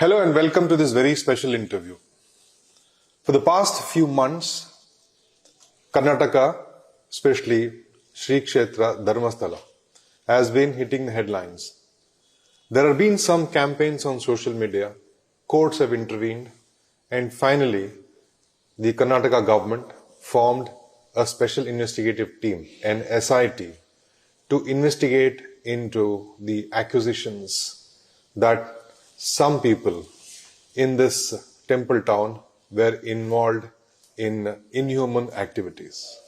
Hello and welcome to this very special interview. For the past few months, Karnataka, especially Sri Kshetra Dharmasthala, has been hitting the headlines. There have been some campaigns on social media, courts have intervened, and finally, the Karnataka government formed a special investigative team, an SIT, to investigate into the accusations that some people in this temple town were involved in inhuman activities.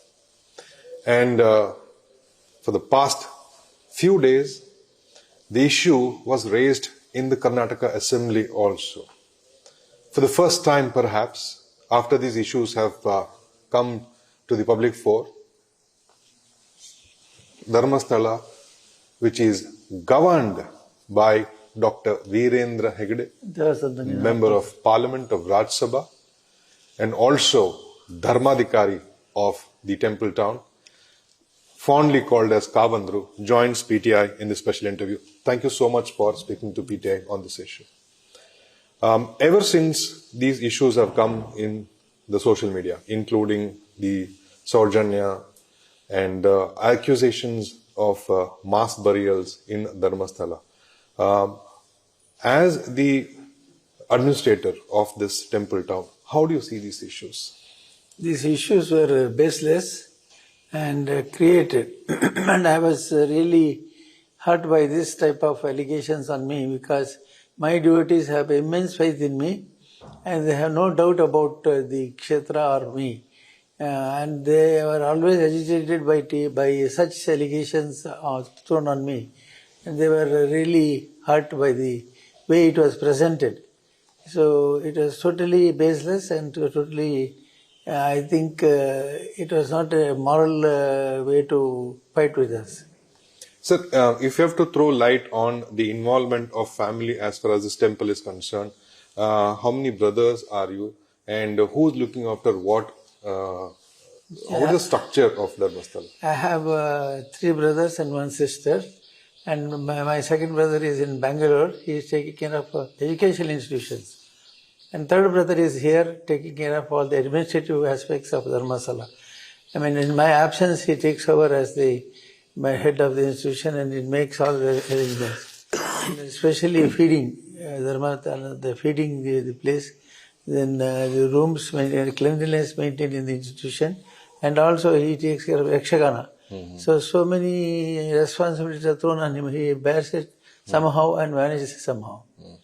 And for the past few days, the issue was raised in the Karnataka Assembly also. For the first time, perhaps, after these issues have come to the public fore, Dharmasthala, which is governed by Dr. Veerendra Heggade, Member of Parliament of Rajya, and also Dharmadhikari of the temple town, fondly called as Kavandru, joins PTI in this special interview. Thank you so much for speaking to PTI on this issue. Ever since these issues have come in the social media, including the Saujanya and accusations of mass burials in Dharmasthala, as the administrator of this temple town, how do you see these issues? These issues were baseless and created. And I was really hurt by this type of allegations on me because my devotees have immense faith in me and they have no doubt about the kshetra or me. And they were always agitated by such allegations thrown on me. And they were really hurt by the way it was presented. So it was totally baseless and totally, I think it was not a moral way to fight with us. Sir, if you have to throw light on the involvement of family as far as this temple is concerned, how many brothers are you and who's looking after what? How is the structure of Dharmasthala? I have 3 brothers and 1 sister. And my second brother is in Bangalore. He is taking care of educational institutions. And third brother is here taking care of all the administrative aspects of Dharmasthala. I mean, in my absence, he takes over as my head of the institution and it makes all the arrangements. And especially feeding Dharmasthala, the feeding the place, then the rooms, cleanliness maintained in the institution, and also he takes care of Yakshagana. Mm-hmm. So many responsibilities are thrown on him. He bears it somehow and manages it somehow. Mm.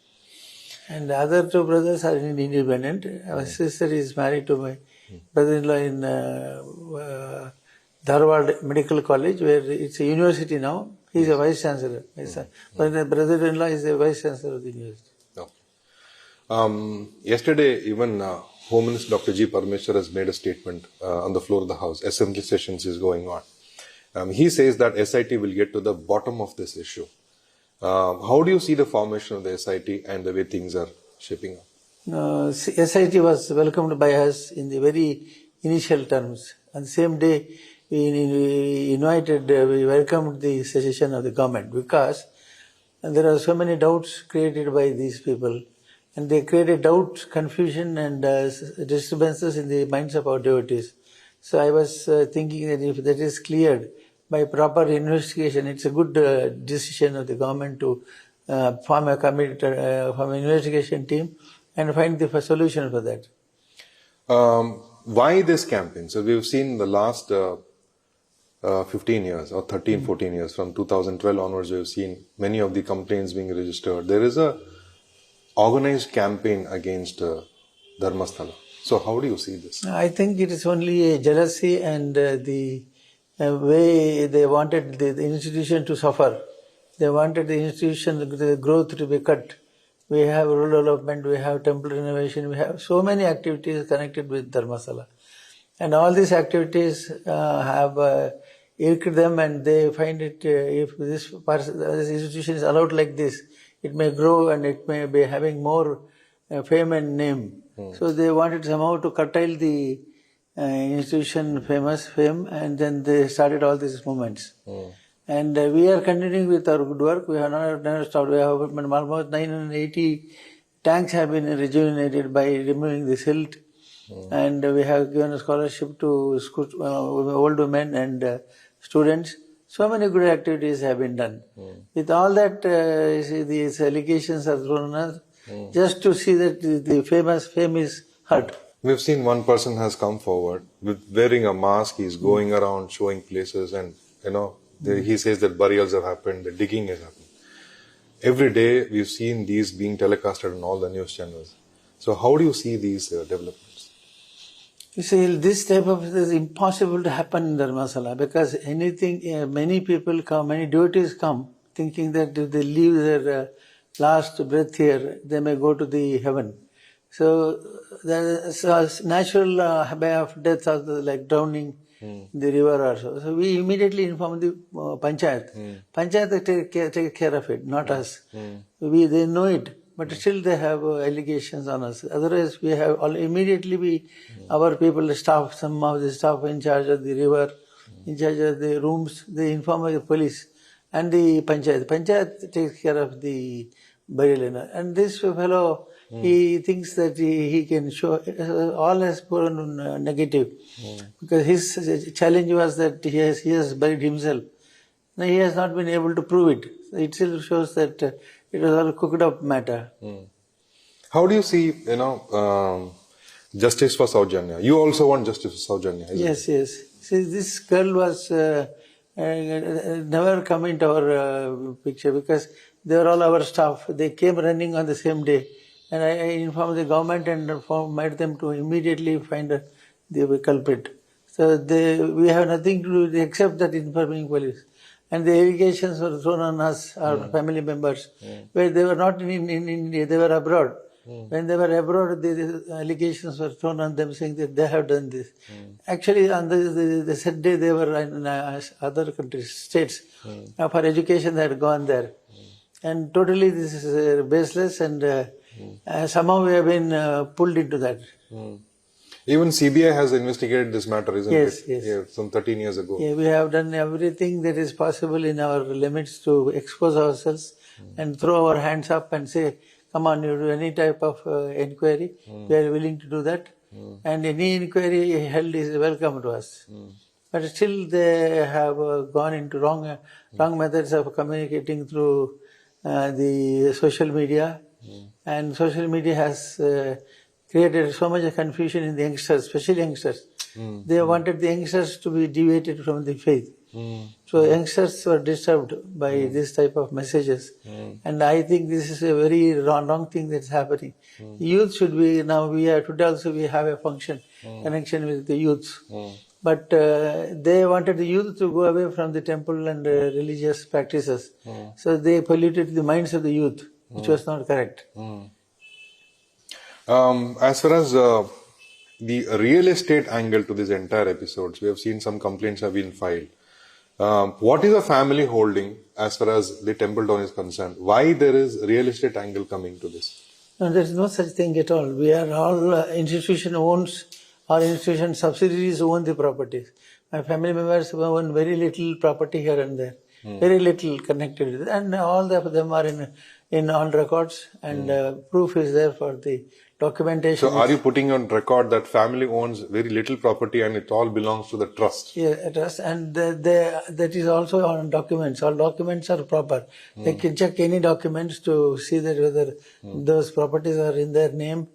And the other 2 brothers are independent. Our sister is married to my brother-in-law in Dharwad Medical College, where it's a university now. He's a vice chancellor. But the brother-in-law is a vice chancellor of the university. Okay. Yesterday, even Home Minister Dr. G. Parmeshwar has made a statement on the floor of the House. Assembly sessions is going on. He says that SIT will get to the bottom of this issue. How do you see the formation of the SIT and the way things are shaping up? SIT was welcomed by us in the very initial terms. On the same day, we welcomed the suggestion of the government because there are so many doubts created by these people. And they created doubt, confusion and disturbances in the minds of our devotees. So I was thinking that if that is cleared by proper investigation, it's a good decision of the government to form a committee, form an investigation team and find the solution for that. Why this campaign? So we've seen the last 15 years or 13, 14 years, from 2012 onwards, we've seen many of the complaints being registered. There is a organized campaign against Dharmasthala. So how do you see this? I think it is only a jealousy and the way they wanted the institution to suffer. They wanted the institution, the growth to be cut. We have rural development, we have temple renovation, we have so many activities connected with Dharmasthala. And all these activities have irked them and they find it, if this institution is allowed like this, it may grow and it may be having more fame and name. So they wanted somehow to curtail the institution fame, and then they started all these movements. And we are continuing with our good work. We have never stopped. We have almost 980 tanks have been rejuvenated by removing the silt, and we have given a scholarship to old women and students. So many good activities have been done. With all that, these allegations are thrown us just to see that the fame is hurt. We've seen one person has come forward with wearing a mask. He's going around showing places, and he says that burials have happened, the digging has happened. Every day we've seen these being telecasted on all the news channels. So how do you see these developments? You see, this type of thing is impossible to happen in Dharmasthala, because many people come, many devotees come thinking that if they leave their last breath here, they may go to the heaven. So there is a natural way of death, like drowning in the river or so. So we immediately inform the Panchayat. Panchayat take care of it, not us. They know it, but still they have allegations on us. Otherwise, we have immediately our people, staff, some of the staff in charge of the river, in charge of the rooms, they inform the police and the Panchayat. Panchayat takes care of the burial. And this fellow, he thinks that he can show, all has proven negative. Because his challenge was that he has buried himself. Now he has not been able to prove it. So it still shows that it was all a cooked up matter. How do you see, justice for Saujanya? You also want justice for Saujanya, isn't it? Yes. See, this girl was never come into our picture, because they were all our staff. They came running on the same day. And I informed the government and made them to immediately find the culprit. So we have nothing to do except that informing police. And the allegations were thrown on us, our family members, where they were not in India, they were abroad. When they were abroad, the allegations were thrown on them saying that they have done this. Actually, on the said day, they were in other countries, states. For education, they had gone there. And totally this is baseless, and somehow we have been pulled into that. Even CBI has investigated this matter, isn't it? Yes. Yeah, some 13 years ago. Yeah, we have done everything that is possible in our limits to expose ourselves and throw our hands up and say, come on, you do any type of inquiry, we are willing to do that. And any inquiry held is welcome to us. But still they have gone into wrong methods of communicating through the social media. And social media has created so much confusion in the youngsters, especially youngsters. They wanted the youngsters to be deviated from the faith. So youngsters were disturbed by this type of messages. And I think this is a very wrong thing that's happening. Youth should be, now today also we have a connection with the youths. But they wanted the youth to go away from the temple and religious practices. So they polluted the minds of the youth, which was not correct. As far as the real estate angle to these entire episodes, we have seen some complaints have been filed. What is a family holding as far as the temple town is concerned? Why there is real estate angle coming to this? No, there is no such thing at all. We are all institution owns, our institution subsidiaries own the properties. My family members own very little property here and there, very little connected with it, and all of them are in on records, and proof is there for the documentation. So are you putting on record that family owns very little property and it all belongs to the trust? Yeah, a trust, and that is also on documents. All documents are proper. They can check any documents to see that whether those properties are in their name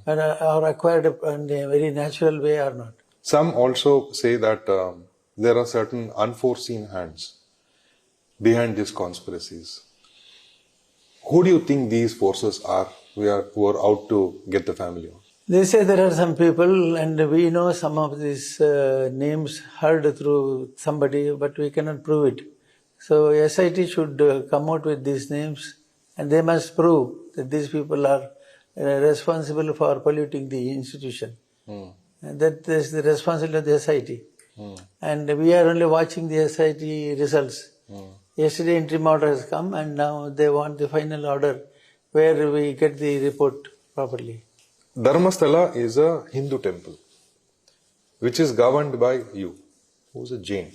or acquired in a very natural way or not. Some also say that there are certain unforeseen hands behind these conspiracies. Who do you think these forces are who are out to get the family on? They say there are some people, and we know some of these names heard through somebody, but we cannot prove it. So SIT should come out with these names, and they must prove that these people are responsible for polluting the institution. And that is the responsibility of the SIT. And we are only watching the SIT results. Yesterday interim order has come, and now they want the final order where we get the report properly. Dharmasthala is a Hindu temple which is governed by you, who's a Jain.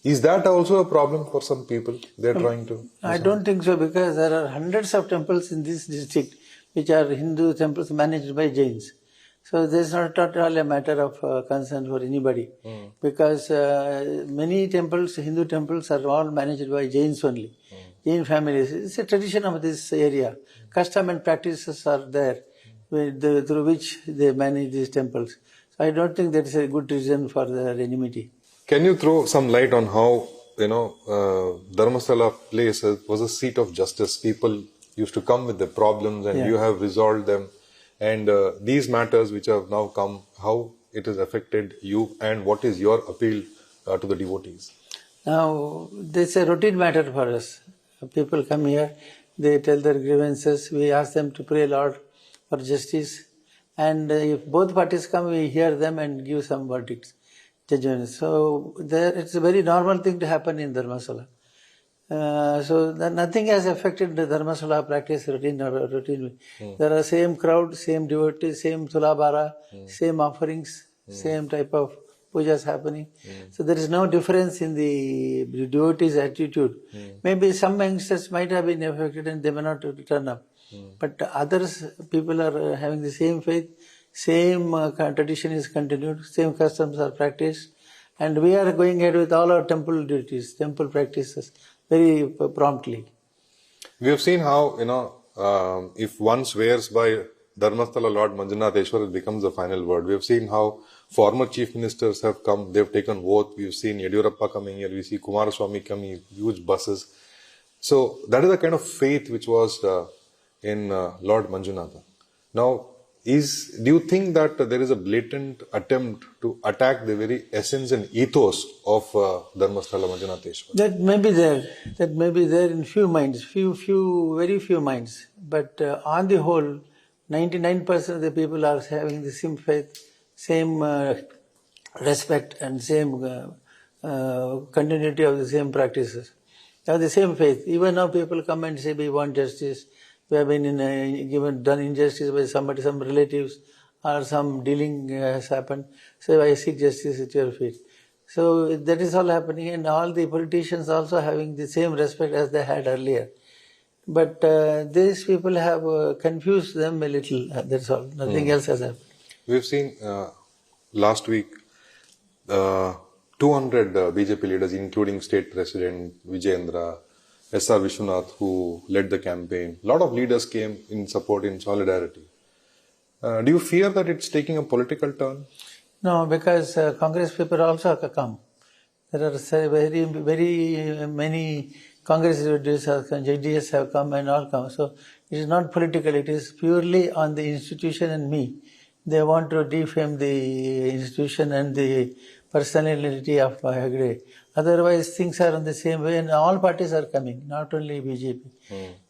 Is that also a problem for some people? They're trying to... I don't think so, because there are hundreds of temples in this district. which are Hindu temples managed by Jains. So this is not at all a matter of concern for anybody, because many temples, Hindu temples, are all managed by Jains only, Jain families. It's a tradition of this area. Custom and practices are there through which they manage these temples. So I don't think that is a good reason for their enmity. Can you throw some light on how, Dharmasthala place was a seat of justice? People used to come with their problems and you have resolved them. And these matters which have now come, how it has affected you and what is your appeal to the devotees? Now, this is a routine matter for us. People come here, they tell their grievances, we ask them to pray Lord for justice. And if both parties come, we hear them and give some verdicts, judgments. So it's a very normal thing to happen in Dharmasthala. So nothing has affected the Dharmasthala practice routine. There are same crowd, same devotees, same tulabara, same offerings, same type of pujas happening. So there is no difference in the devotees' attitude. Maybe some youngsters might have been affected and they may not turn up. But others, people are having the same faith, same tradition is continued, same customs are practiced. And we are going ahead with all our temple duties, temple practices very promptly. We have seen how, if one swears by Dharmasthala Lord Manjunatheshwar, it becomes the final word. We have seen how former chief ministers have come, they have taken oath. We have seen Yediyurappa coming here, we see Kumaraswamy coming, huge buses. So that is the kind of faith which was in Lord Manjunatha. Now, do you think that there is a blatant attempt to attack the very essence and ethos of Dharmasthala Manjunatheshwar? That may be there. That may be there in few minds, very few minds. But on the whole, 99% of the people are having the same faith, same respect and same continuity of the same practices. They have the same faith. Even now people come and say we want justice. We have been done injustice by somebody, some relatives, or some dealing has happened. So I seek justice at your feet. So that is all happening, and all the politicians also having the same respect as they had earlier. But these people have confused them a little. That's all. Nothing else has happened. We've seen last week 200 BJP leaders, including State President Vijayendra, S.R. Vishwanath, who led the campaign. A lot of leaders came in support, in solidarity. Do you fear that it's taking a political turn? No, because Congress people also have come. There are very many Congress JDS have come and all come. So it is not political, it is purely on the institution and me. They want to defame the institution and the personality of Heggade. Otherwise, things are in the same way, and all parties are coming, not only BJP.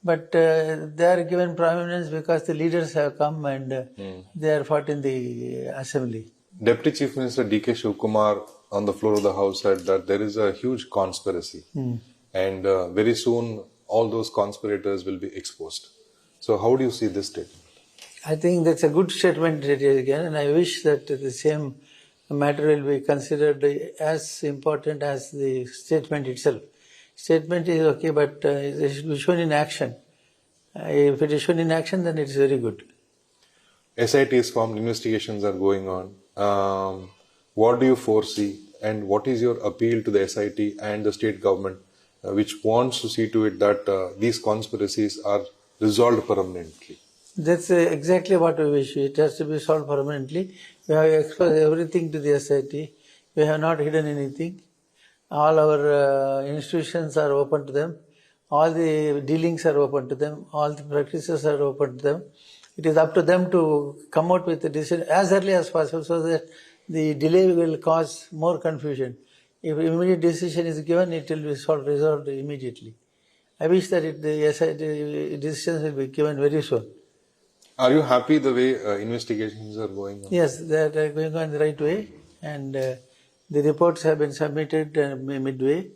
But they are given prominence because the leaders have come and they are fought in the assembly. Deputy Chief Minister D.K. Shivkumar on the floor of the House said that there is a huge conspiracy, and very soon all those conspirators will be exposed. So how do you see this statement? I think that's a good statement again, and I wish that the same matter will be considered as important as the statement itself. Statement is okay, but it should be shown in action. If it is shown in action, then it is very good. SIT is formed, investigations are going on. What do you foresee, and what is your appeal to the SIT and the state government, which wants to see to it that these conspiracies are resolved permanently? That's exactly what we wish. It has to be solved permanently. We have exposed everything to the SIT. We have not hidden anything. All our institutions are open to them. All the dealings are open to them. All the practices are open to them. It is up to them to come out with a decision as early as possible, so that the delay will cause more confusion. If immediate decision is given, it will be resolved immediately. I wish that the SIT decisions will be given very soon. Are you happy the way investigations are going on? Yes, they are going on the right way, and the reports have been submitted midway,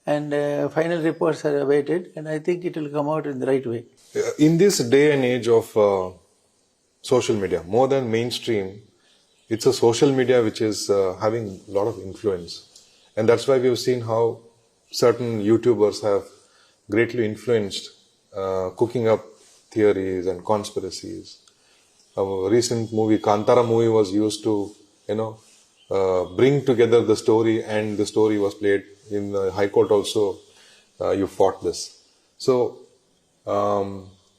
and final reports are awaited, and I think it will come out in the right way. In this day and age of social media, more than mainstream, it's a social media which is having a lot of influence, and that's why we have seen how certain YouTubers have greatly influenced cooking up theories and conspiracies. A recent movie, Kantara movie, was used to, bring together the story, and the story was played in the High Court also. You fought this. So,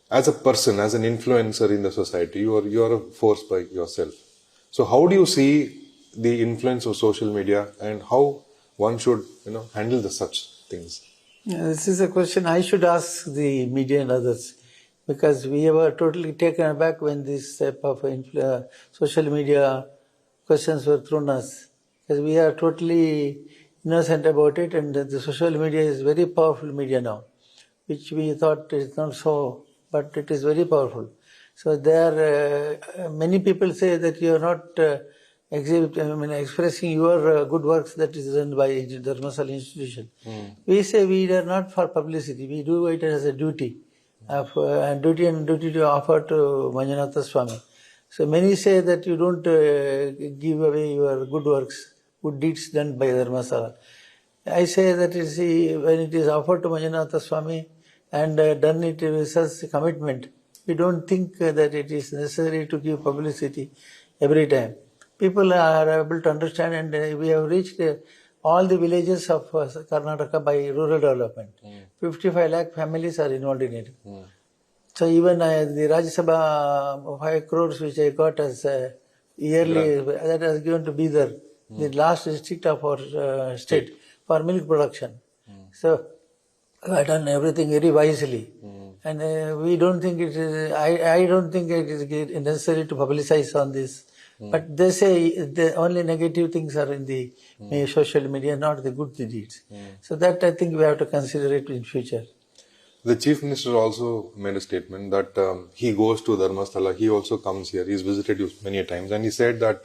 as a person, as an influencer in the society, you are a force by yourself. So, how do you see the influence of social media, and how one should, handle the such things? This is a question I should ask the media and others, because we were totally taken aback when this type of social media questions were thrown us. Because we are totally innocent about it, and the social media is very powerful media now, which we thought is not so, but it is very powerful. So there are many people say that you are not expressing your good works that is done by Dharmasthala institution. We say we are not for publicity. We do it as a duty, duty to offer to Manjunatha Swami. So many say that you don't give away your good works, good deeds done by Dharmasthala. I say that when it is offered to Manjunatha Swami and done it with such commitment, we don't think that it is necessary to give publicity every time. People are able to understand, and we have reached all the villages of Karnataka by rural development. 55 lakh families are involved in it. So even the Rajya Sabha 5 crores which I got as yearly, that was given to Bidar, the last district of our state, for milk production. So I have done everything very wisely. And we don't think it is, I don't think it is necessary to publicize on this. But they say the only negative things are in the social media, not the good deeds. So that I think we have to consider it in future. The Chief Minister also made a statement that he goes to Dharmasthala, he also comes here, he's visited you many times, and he said that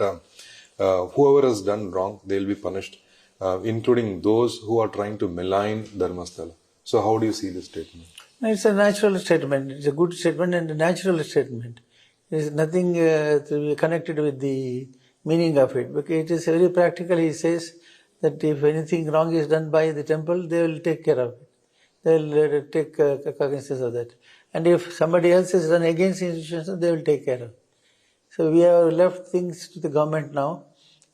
whoever has done wrong, they'll be punished, including those who are trying to malign Dharmasthala. So how do you see this statement? It's a natural statement. It's a good statement and a natural statement. There is nothing to be connected with the meaning of it. Because it is very practical. He says that if anything wrong is done by the temple, they will take care of it. They will take cognizance of that. And if somebody else has done against institutions, they will take care of it. So we have left things to the government now,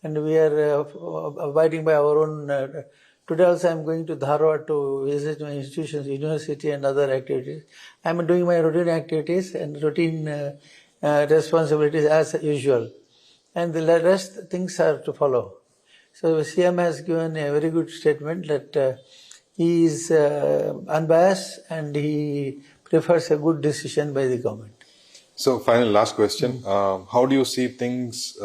and we are abiding by our own. Today also I am going to Dharwad to visit my institutions, university and other activities. I am doing my routine activities and routine responsibilities as usual. And the rest things are to follow. So CM has given a very good statement that he is unbiased and he prefers a good decision by the government. So final last question. How do you see things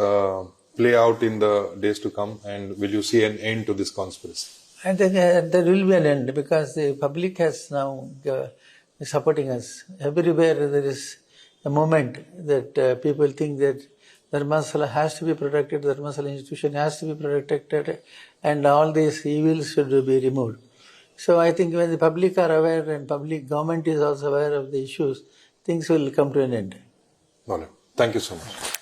play out in the days to come, and will you see an end to this conspiracy? I think there will be an end, because the public has now supporting us. Everywhere there is a moment that people think that Dharmasthala has to be protected, Dharmasthala institution has to be protected, and all these evils should be removed. So I think when the public are aware and public government is also aware of the issues, things will come to an end. Thank you so much.